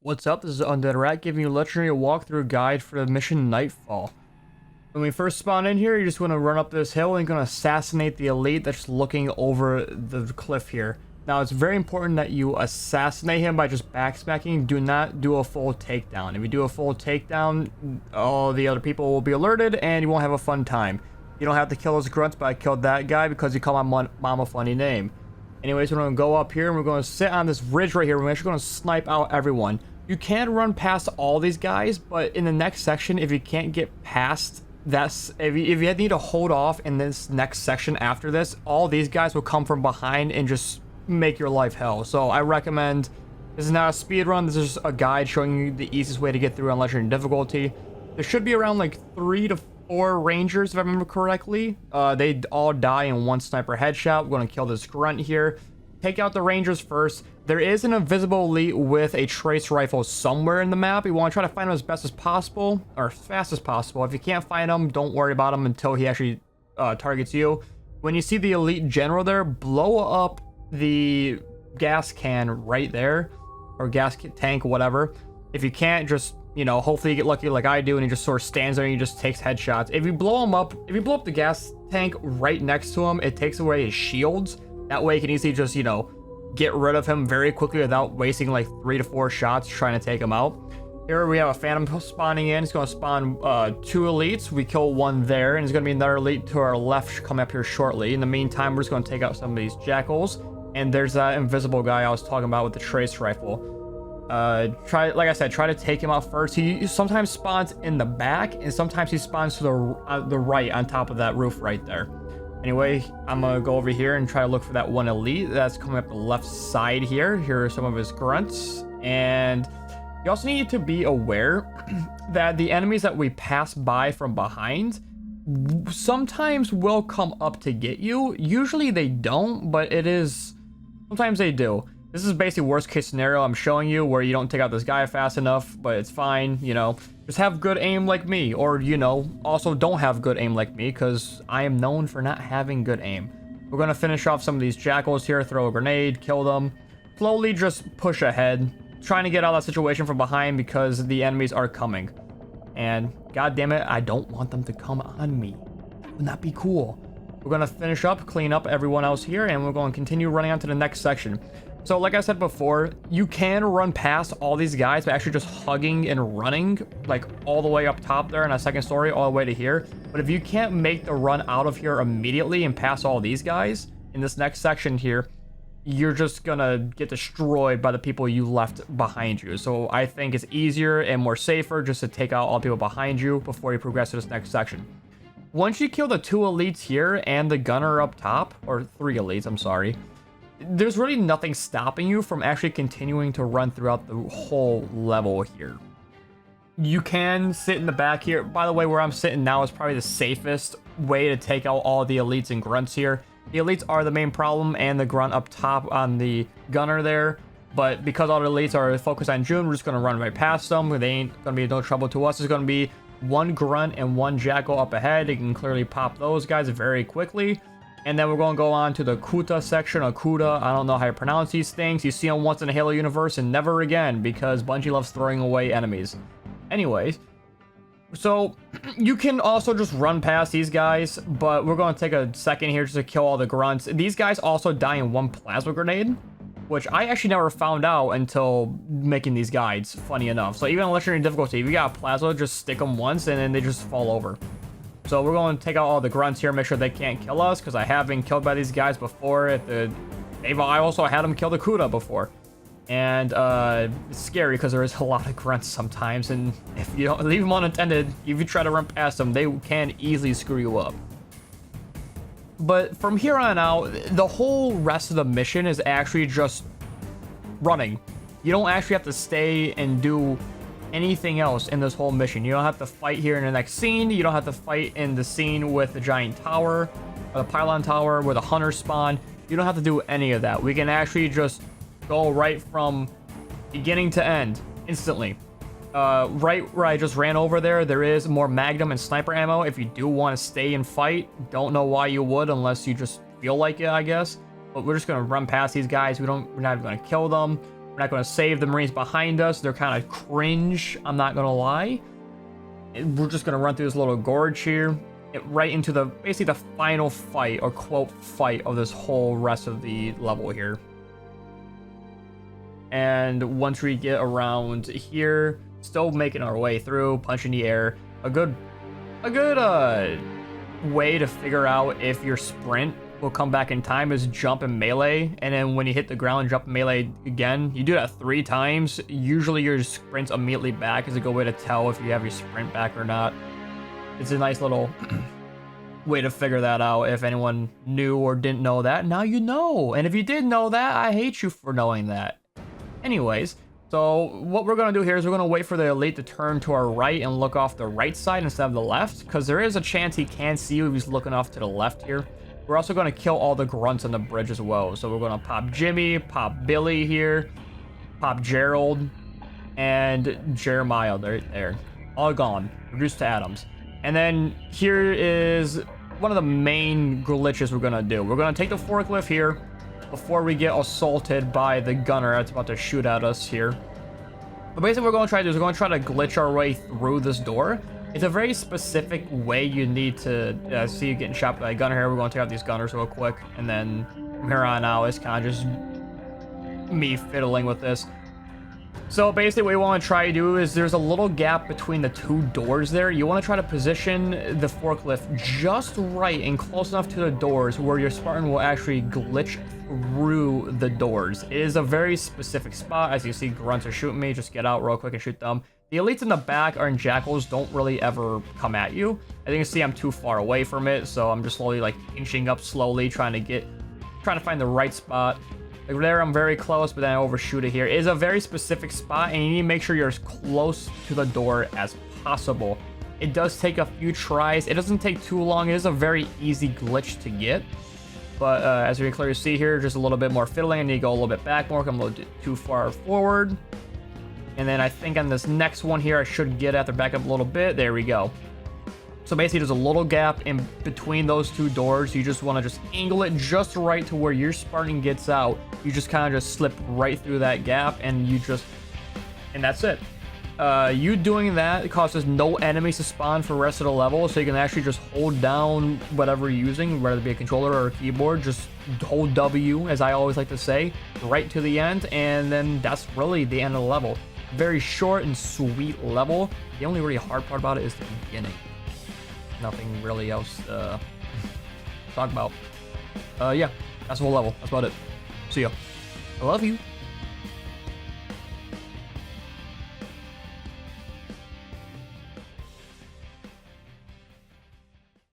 What's up? This is Undead Rat giving you a legendary walkthrough guide for the mission Nightfall. When we first spawn in here, you just want to run up this hill and you're going to assassinate the elite that's looking over the cliff here. Now, it's very important that you assassinate him by just backsmacking. Do not do a full takedown. If you do a full takedown, all the other people will be alerted and you won't have a fun time. You don't have to kill those grunts, but I killed that guy because he called my mom a funny name. Anyways, we're going to go up here and we're going to sit on this ridge right here. We're actually going to snipe out everyone. You can run past all these guys, but in the next section, if you can't get past that, if you need to hold off in this next section after this, all these guys will come from behind and just make your life hell. So I recommend, this is not a speed run, this is a guide showing you the easiest way to get through on legendary difficulty. There should be around like 3 to 4 rangers if I remember correctly. They all die in one sniper headshot. We're going to kill this grunt here. Take out the rangers first. There is an invisible elite with a trace rifle somewhere in the map. You want to try to find him as best as possible, or as fast as possible. If you can't find him, don't worry about him until he actually targets you. When you see the elite general there, blow up the gas can right there, or gas tank, whatever. If you can't, just, you know, hopefully you get lucky like I do and he just sort of stands there and he just takes headshots. If you blow him up, if you blow up the gas tank right next to him, it takes away his shields. That way you can easily just, you know, get rid of him very quickly without wasting like 3 to 4 shots trying to take him out. Here we have a phantom spawning in. It's going to spawn 2 elites. We kill one there, and there's going to be another elite to our left coming up here shortly. In the meantime, we're just going to take out some of these jackals. And there's that invisible guy I was talking about with the trace rifle. Like I said, try to take him out first. He sometimes spawns in the back, and sometimes he spawns to the right on top of that roof right there. Anyway, I'm going to go over here and try to look for that one elite that's coming up the left side here. Here are some of his grunts. And you also need to be aware that the enemies that we pass by from behind sometimes will come up to get you. Usually they don't, but sometimes they do. This is basically worst case scenario I'm showing you, where you don't take out this guy fast enough, but it's fine, you know. Just have good aim like me, or, you know, also don't have good aim like me, because I am known for not having good aim. We're going to finish off some of these jackals here, throw a grenade, kill them. Slowly just push ahead, trying to get out of that situation from behind because the enemies are coming. And, god damn it, I don't want them to come on me. That would not be cool. We're going to finish up, clean up everyone else here, and we're going to continue running on to the next section. So like I said before, you can run past all these guys by actually just hugging and running, like all the way up top there in a second story, all the way to here. But if you can't make the run out of here immediately and pass all these guys in this next section here, you're just gonna get destroyed by the people you left behind you. So I think it's easier and more safer just to take out all the people behind you before you progress to this next section. Once you kill the 2 elites here and the gunner up top, or 3 elites, I'm sorry, there's really nothing stopping you from actually continuing to run throughout the whole level here. You can sit in the back here. By the way, where I'm sitting now is probably the safest way to take out all the elites and grunts here. The elites are the main problem, and the grunt up top on the gunner there. But because all the elites are focused on June, we're just going to run right past them. They ain't going to be no trouble to us. There's going to be 1 grunt and 1 jackal up ahead. You can clearly pop those guys very quickly. And then we're going to go on to the Kuta section, or Kuta, I don't know how you pronounce these things. You see them once in the Halo universe and never again, because Bungie loves throwing away enemies. Anyways, so you can also just run past these guys, but we're going to take a second here just to kill all the grunts. These guys also die in 1 plasma grenade, which I actually never found out until making these guides, funny enough. So even on legendary difficulty, if you got a plasma, just stick them once and then they just fall over. So we're going to take out all the grunts here, make sure they can't kill us, because I have been killed by these guys before. I also had them kill the Kuta before. And it's scary because there is a lot of grunts sometimes, and if you don't leave them unattended, if you try to run past them, they can easily screw you up. But from here on out, the whole rest of the mission is actually just running. You don't actually have to stay and do anything else in this whole mission. You don't have to fight here in the next scene. You don't have to fight in the scene with the giant tower, or the pylon tower where the hunters spawn. You don't have to do any of that. We can actually just go right from beginning to end instantly. Right where I just ran over there is more magnum and sniper ammo if you do want to stay and fight. Don't know why you would unless you just feel like it, I guess. But we're just going to run past these guys. We're not even going to kill them. We're not going to save the Marines behind us. They're kind of cringe, I'm not going to lie. We're just going to run through this little gorge here. Right into the basically the final fight, or quote fight, of this whole rest of the level here. And once we get around here, still making our way through, punching the air. A good way to figure out if your sprint will come back in time is jump and melee, and then when you hit the ground, jump and melee again. You do that 3 times. Usually your sprint's immediately back. Is a good way to tell if you have your sprint back or not. It's a nice little way to figure that out. If anyone knew or didn't know that, now you know. And if you did know that, I hate you for knowing that. Anyways, so what we're going to do here is we're going to wait for the elite to turn to our right and look off the right side instead of the left, because there is a chance he can see you if he's looking off to the left here. We're also going to kill all the grunts on the bridge as well. So we're going to pop Jimmy, pop Billy here, pop Gerald, and Jeremiah. There. All gone. Reduced to atoms. And then here is one of the main glitches we're going to do. We're going to take the forklift here before we get assaulted by the gunner that's about to shoot at us here. But basically what we're going to try to do is we're going to try to glitch our way through this door. It's a very specific way you need to see you getting shot by a gunner here. We're going to take out these gunners real quick. And then from here on out, it's kind of just me fiddling with this. So basically what you want to try to do is there's a little gap between the 2 doors there. You want to try to position the forklift just right and close enough to the doors where your Spartan will actually glitch through the doors. It is a very specific spot. As you see, grunts are shooting me. Just get out real quick and shoot them. The elites in the back are in jackals, don't really ever come at you. As you can see, I'm too far away from it, so I'm just slowly like inching up slowly, trying to find the right spot. Like there, I'm very close, but then I overshoot it here. It is a very specific spot, and you need to make sure you're as close to the door as possible. It does take a few tries. It doesn't take too long. It is a very easy glitch to get. But as we can clearly see here, just a little bit more fiddling. I need to go a little bit back more. I'm a little too far forward. And then I think on this next one here, I should get after back up a little bit. There we go. So basically, there's a little gap in between those 2 doors. You just want to just angle it just right to where your Spartan gets out. You just kind of just slip right through that gap, and and that's it. You doing that causes no enemies to spawn for the rest of the level, so you can actually just hold down whatever you're using, whether it be a controller or a keyboard. Just hold W, as I always like to say, right to the end, and then that's really the end of the level. Very short and sweet level. The only really hard part about it is the beginning. Nothing really else to talk about. Yeah, that's the whole level. That's about it. See ya. I love you.